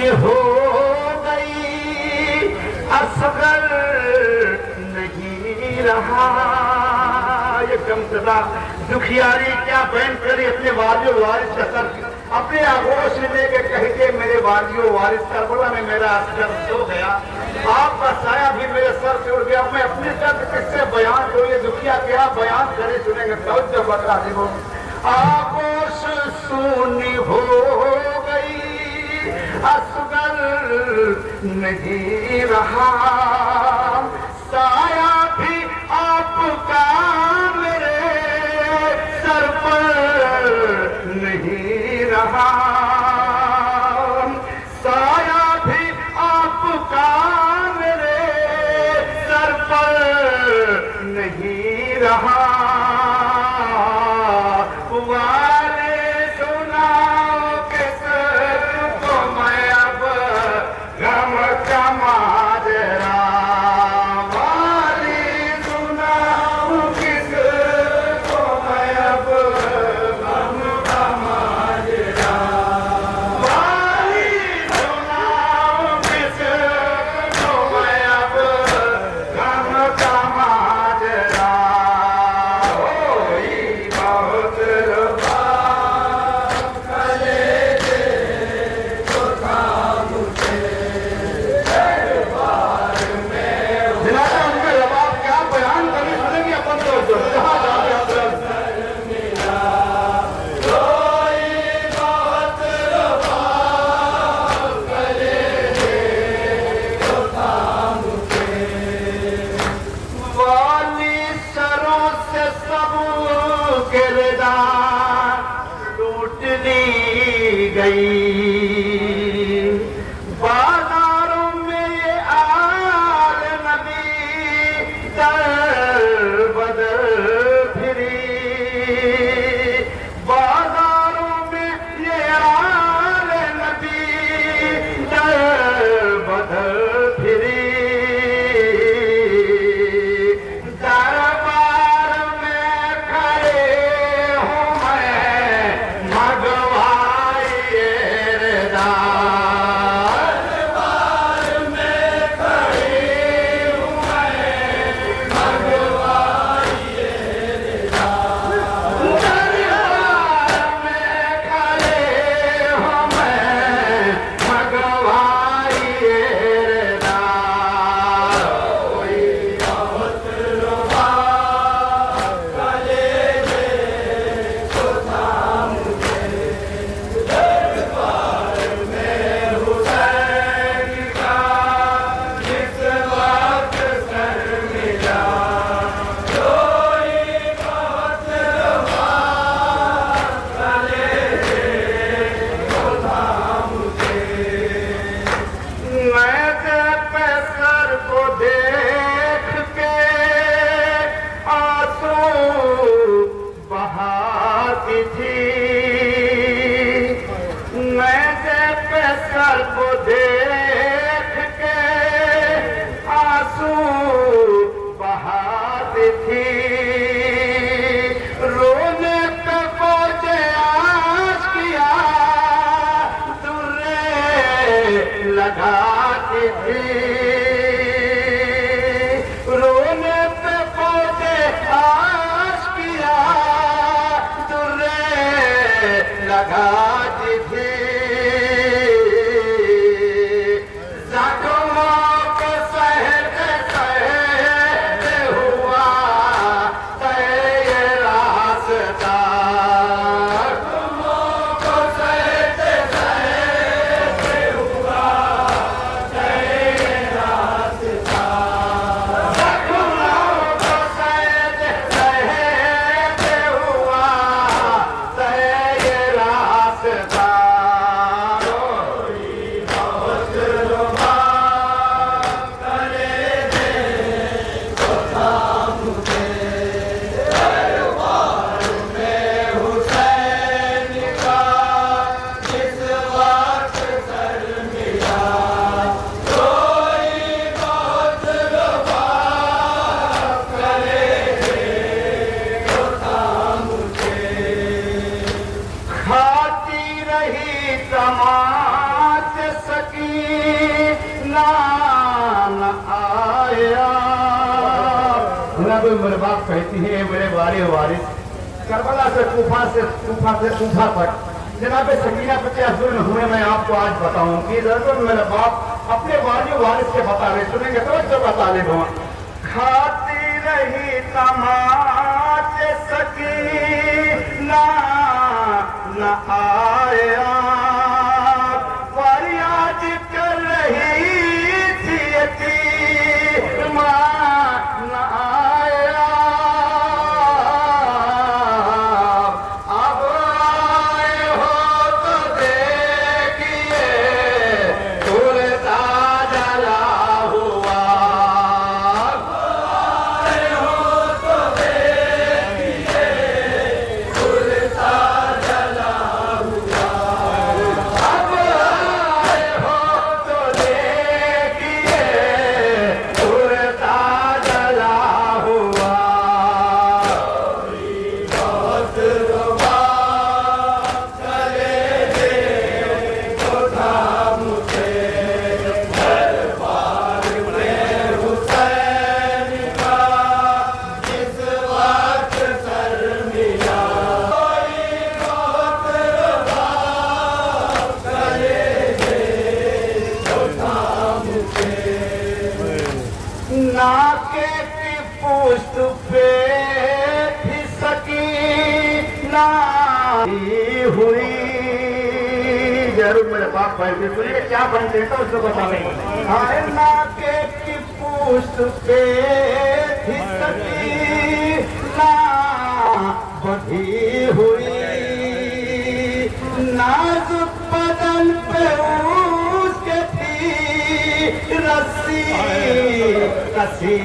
सूनी हो गई, असगर नहीं रहा। ये कमतदा दुखियारी क्या बहन करे अपने वालियों वारिस का सर अपने आगोश में लेके कहते मेरे वालियों वारिस करबला में मेरा असगर सो गया, आपका साया भी मेरे सर से उड़ गया। मैं अपने दर्द किससे बयान करूं, ये दुखिया क्या बयान करे सुनेंगे तवज्जो बता दो। आगोश सूनी हो गई, असगर नहीं रहा, साया भी आपका मेरे सर पर नहीं रहा, साया भी आपका मेरे सर पर नहीं रहा। वाले सुनाओ किस को मैं अब गम का माजरा, वाले सुनाओ किस को मैं अब गम का माजरा, वाले सुनाओ किस को मैं अब गम का माजरा। बाजारों में ये आल नबी दर बदर फिरी, बाजारों में ये आल नबी दर बदर फिरी, दरबार में खड़े हूँ मैं मगवाई रदा, सर को देख के आंसू बहाती थी, रोने पे पहुंचे आशिया दुर्रे लगाती थी, रोने पे पहुंचे आशिया दुर्रे लगाती थी। कहती है मेरे वाले वारिस करबला से कूफा तक जनाब सकीना 50 जुल्म हुए। मैं आपको आज बताऊं कि जरूर मेरा बाप अपने वाली वारिस के बता रहे सुनेंगे तो जो बता ले खाती रही तमाचे सकीना न आया फरियाद कर रही थी न आया अब आए हो तो देखिए तुरता जला हुआ आए हो तो देखिए तुरता जला हुआ अब आए हो तो देखिए तुरता जला हुआ बहुत रुबा करे देखो था मुझे दरबार में हुसैन का इस वक्त सर मिला कोई बहुत रुबा करे देखो था मुझे नाके की पुष्ट पे थी सकीना हुई। जरूर मेरे बाप भाई भी सुनिए क्या बनते हैं तो उसको बता रहे हाय नाके की पुष्ट पे थी सकीना बधी हुई नाजुक बदन पे उसके थी रस्सी कसी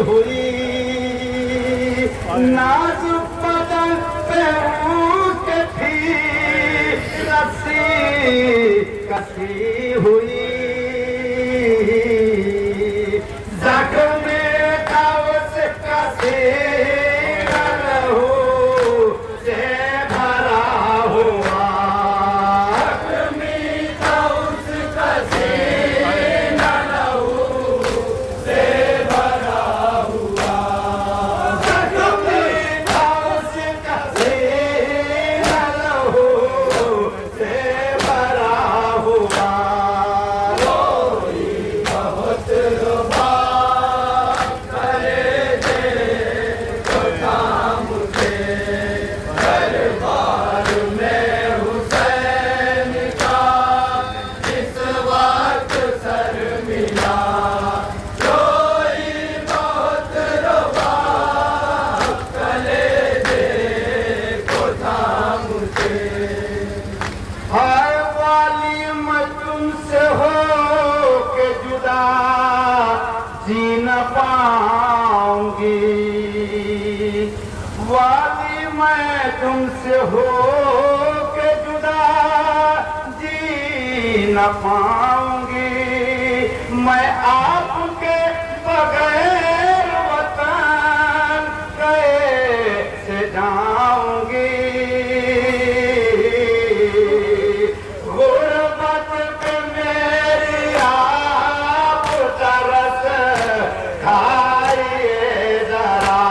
हुई नाजुक बदन पे उसके थी रस्सी कसी हुई जख्म में कावस कसी लहू से भरा हुआ हाय वाली मैं तुमसे हो के जुदा जी न पाऊंगी वाली मैं तुमसे हो के जुदा जी न पाऊंगी मैं आपके बगैर वतन कैसे जाऊंगी गुर्बत पे मेरी आप तरस खाइए जरा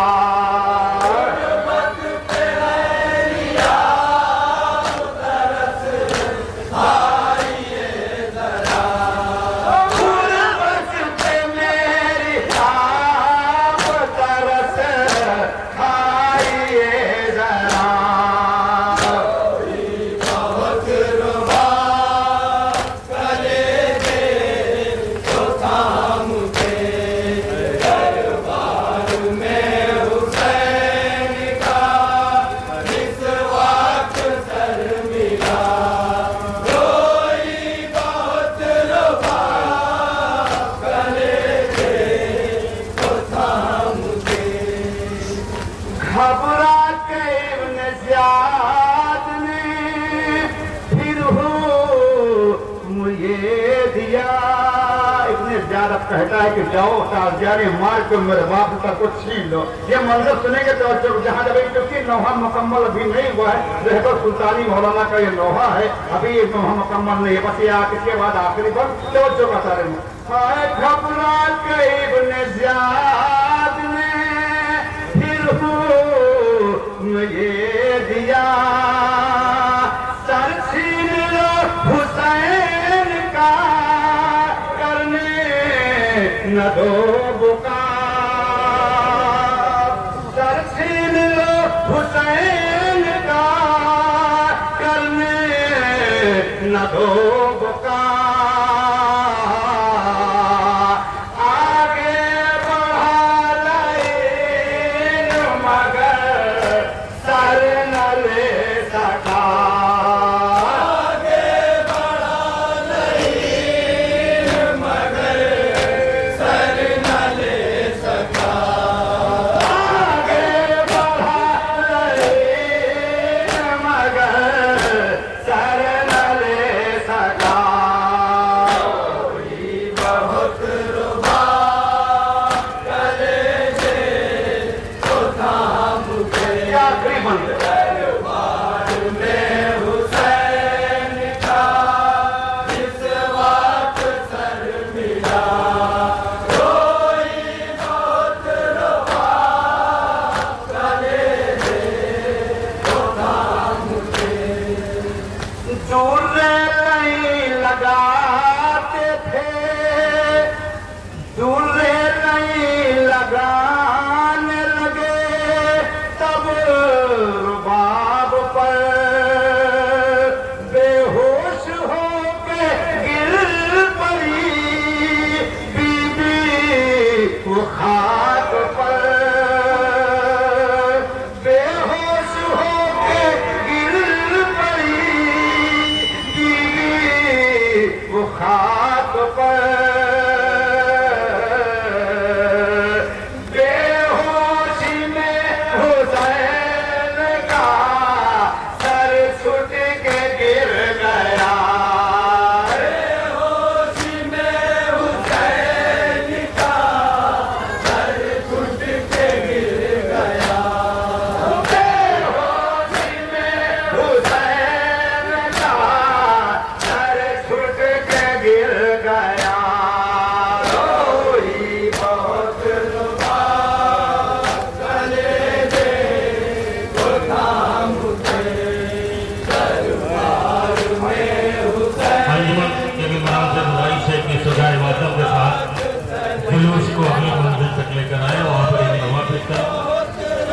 गुर्बत पे मेरी आप तरस खाइए जरा गुर्बत पे मेरी आप तरस खाइए जरा घबरा के इब्न ज़ियाद ने फिर हो मुझे दिया। इब्न ज़ियाद अब कहता है कि जाओ ताज़ियारे मार के मेरे बाप का कुछ छीन लो। ये मंजर सुनेंगे तो जहाँ जब क्योंकि नौहा मुकम्मल अभी नहीं हुआ है रहबर सुल्तानी मौलाना का ये नौहा है अभी ये नौहा मुकम्मल नहीं है बस ये इसके बाद आखिरी पर जो बता रहे हैं घबरा के इब्न ज़ियाद ने फिर हो दो बुका सर छीन लो हुसैन का करने न दो बुका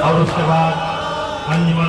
और उसके बाद अंजुमन